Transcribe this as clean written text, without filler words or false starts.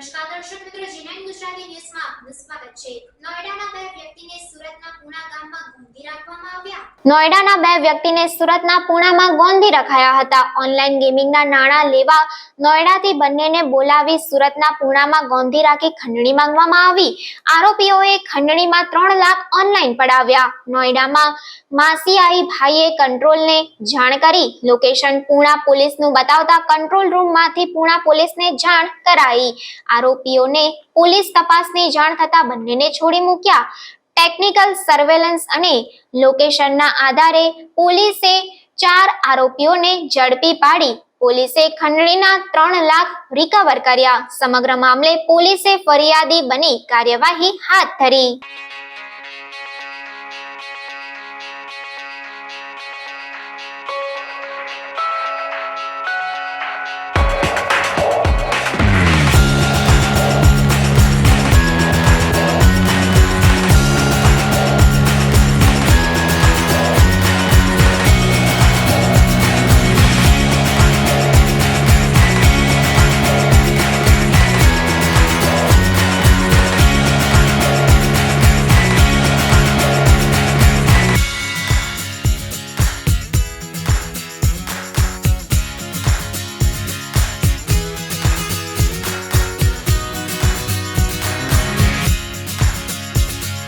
નમસ્કાર દર્શક મિત્રો, જીનાઇન ગુજરાતી ન્યૂઝમાં આપનું સ્વાગત છે। નોઈડાના બે વ્યક્તિને સુરતના પૂણા ગામમાં ગોંધી રાખવામાં આવ્યા। નોઈડાના બે વ્યક્તિને સુરતના પૂણામાં ગોંધી રખાયા હતા। ઓનલાઈન ગેમિંગના નાણાં લેવા નોઈડાથી બંનેને બોલાવી સુરતના પૂણામાં ગોંધી રાખી ખંડણી માંગવામાં આવી। આરોપીઓએ ખંડણીમાં 3 લાખ ઓનલાઈન પડાવ્યા। નોઈડામાં માસિયાઈ ભાઈએ કંટ્રોલને જાણ કરી લોકેશન પૂણા પોલીસનું બતાવતા કંટ્રોલ રૂમમાંથી પૂણા પોલીસને જાણ કરાઈ। આરોપીઓને પોલીસ તપાસની જાણ થતા બંનેને છોડી મૂક્યા। ટેકનિકલ સર્વેલન્સ અને લોકેશનના આધારે પોલીસે 4 આરોપીઓને ઝડપી પાડી પોલીસે ખંડણીના 3 લાખ રિકવર કર્યા। સમગ્ર મામલે પોલીસે ફરિયાદી બની કાર્યવાહી હાથ ધરી।